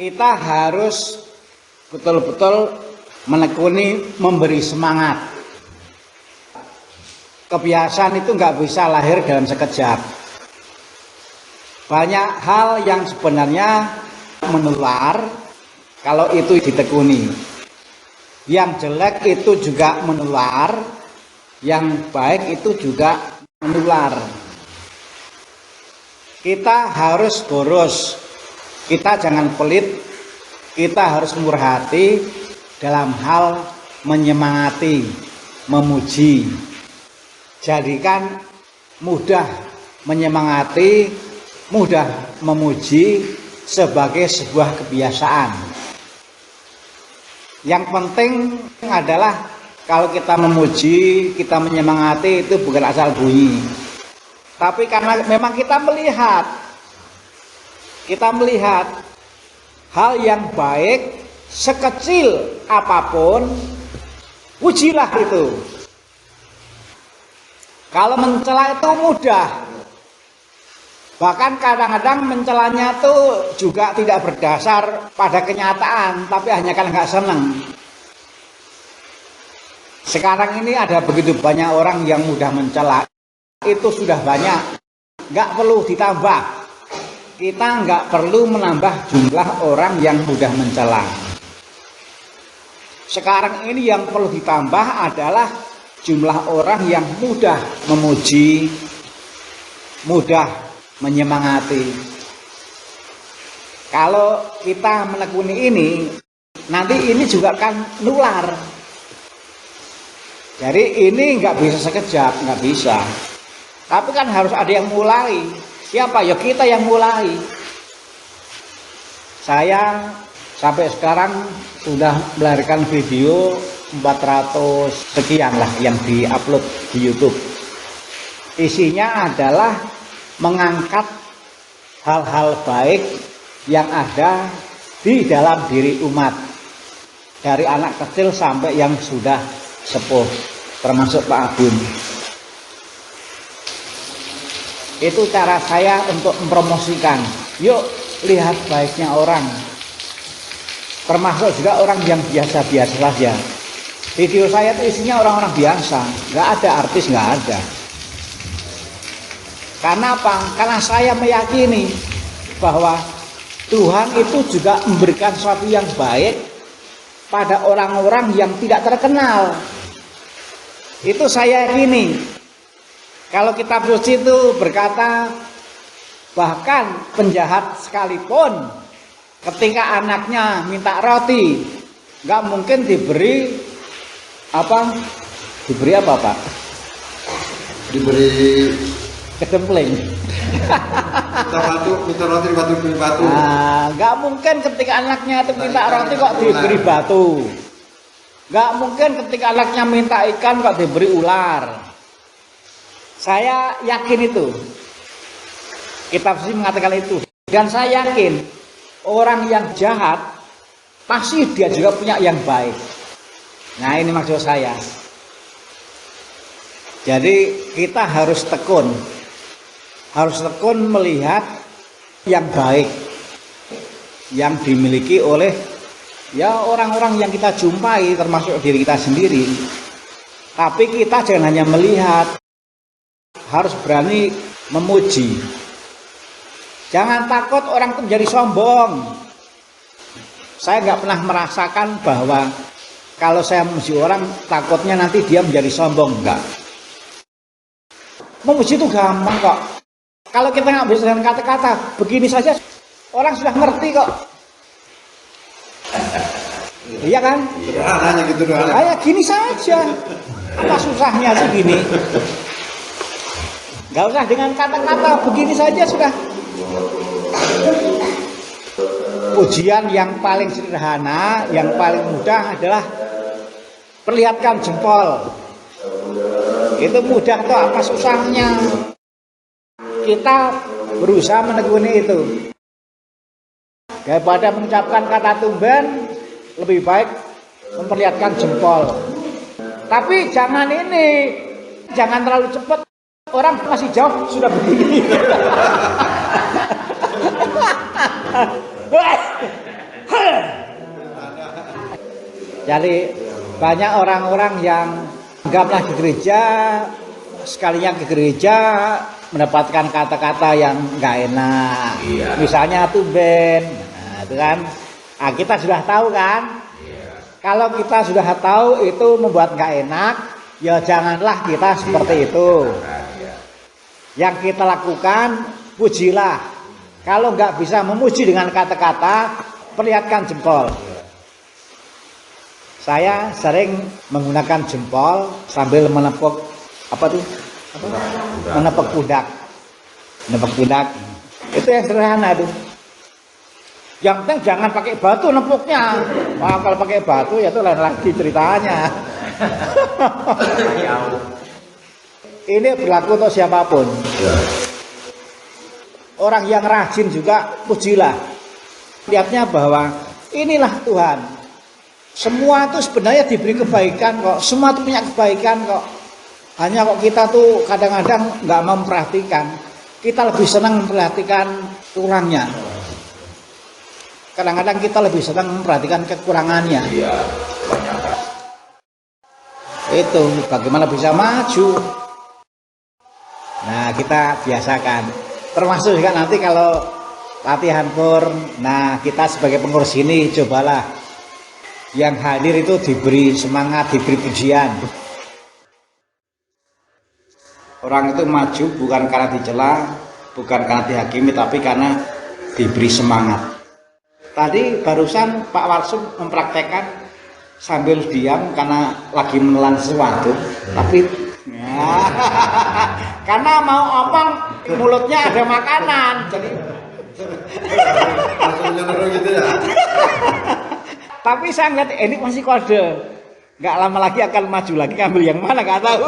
kita harus betul-betul menekuni, memberi semangat. Kebiasaan itu nggak bisa lahir dalam sekejap. Banyak hal yang sebenarnya menular kalau itu ditekuni. Yang jelek itu juga menular, yang baik itu juga menular. Kita harus boros, kita jangan pelit, kita harus murah hati dalam hal menyemangati, memuji. Jadikan mudah menyemangati, mudah memuji sebagai sebuah kebiasaan. Yang penting adalah kalau kita memuji, kita menyemangati itu bukan asal bunyi. Tapi karena memang kita melihat hal yang baik sekecil apapun, pujilah itu. Kalau mencela itu mudah. Bahkan kadang-kadang mencelanya itu juga tidak berdasar pada kenyataan, tapi hanya karena nggak senang. Sekarang ini ada begitu banyak orang yang mudah mencela. Itu sudah banyak, nggak perlu ditambah. Kita nggak perlu menambah jumlah orang yang mudah mencela. Sekarang ini yang perlu ditambah adalah jumlah orang yang mudah memuji, mudah menyemangati. Kalau kita menekuni ini, nanti ini juga akan nular. Jadi ini nggak bisa sekejap, nggak bisa. Tapi kan harus ada yang mulai. Siapa? Ya kita yang mulai. Saya sampai sekarang sudah melahirkan video 400 sekian lah yang diupload di YouTube. Isinya adalah mengangkat hal-hal baik yang ada di dalam diri umat. Dari anak kecil sampai yang sudah sepuh, termasuk Pak Agun. Itu cara saya untuk mempromosikan. Yuk lihat baiknya orang. Termasuk juga orang yang biasa-biasa saja. Video saya itu isinya orang-orang biasa. Nggak ada artis, nggak ada. Karena apa? Karena saya meyakini bahwa Tuhan itu juga memberikan sesuatu yang baik pada orang-orang yang tidak terkenal. Itu saya yakini. Kalau kitab suci itu berkata, bahkan penjahat sekalipun ketika anaknya minta roti, nggak mungkin diberi apa? Diberi apa, Pak? Diberi kedempling. minta roti beri batu. Nah, nggak mungkin ketika anaknya itu minta roti kok diberi batu. Nggak mungkin ketika anaknya minta ikan kok diberi ular. Saya yakin itu. Kitab suci mengatakan itu. Dan saya yakin orang yang jahat pasti dia juga punya yang baik. Nah, ini maksud saya. Jadi kita harus tekun. Harus tekun melihat yang baik yang dimiliki oleh ya orang-orang yang kita jumpai, termasuk diri kita sendiri. Tapi kita jangan hanya melihat, harus berani memuji. Jangan takut orang itu menjadi sombong. Saya nggak pernah merasakan bahwa kalau saya memuji orang takutnya nanti dia menjadi sombong. Enggak. Memuji itu gampang kok. Kalau kita nggak bisa dengan kata-kata, begini saja orang sudah ngerti kok. Iya kan? Iya, hanya gitu doang. Kayak gini saja. Apa susahnya sih gini? Nggak usah dengan kata-kata, begini saja sudah. Pujian yang paling sederhana, yang paling mudah adalah perlihatkan jempol. Itu mudah tuh, apa susahnya? Kita berusaha menekuni itu. Daripada mengucapkan kata tumben, lebih baik memperlihatkan jempol. Tapi jangan terlalu cepat. Orang masih jauh sudah begini. Jadi banyak orang-orang yang anggaplah ke gereja, sekalinya ke gereja mendapatkan kata-kata yang nggak enak. Iya. Misalnya tumben, nah, itu kan. Nah, kita sudah tahu kan. Kalau kita sudah tahu itu membuat nggak enak, ya janganlah kita seperti itu. Yang kita lakukan, pujilah. Kalau nggak bisa memuji dengan kata-kata, perlihatkan jempol. Saya sering menggunakan jempol sambil menepuk apa tuh? Menepuk pundak. Menepuk pundak. Itu yang sederhana tuh. Yang penting jangan pakai batu nepuknya. Wah, kalau pakai batu ya itu lain lagi ceritanya. Ini berlaku untuk siapapun. Orang yang rajin juga pujilah. Lihatnya bahwa inilah Tuhan. Semua itu sebenarnya diberi kebaikan kok. Semua itu punya kebaikan kok. Hanya kok kita tuh kadang-kadang nggak memperhatikan. Kita lebih senang memperhatikan kurangnya. Kadang-kadang kita lebih senang memperhatikan kekurangannya. Iya. Itu bagaimana bisa maju. Nah, kita biasakan. Termasuk juga nanti kalau latihan pur. Nah, kita sebagai pengurus ini cobalah yang hadir itu diberi semangat, diberi pujian. Orang itu maju bukan karena dicela, bukan karena dihakimi, tapi karena diberi semangat. Tadi barusan Pak Warsum mempraktekkan sambil diam karena lagi menelan sesuatu, tapi ya, karena mau omong mulutnya ada makanan, jadi langsung nyelero gitu ya. tapi saya ngeliat ini masih kode, nggak lama lagi akan maju lagi, ngambil yang mana nggak tahu.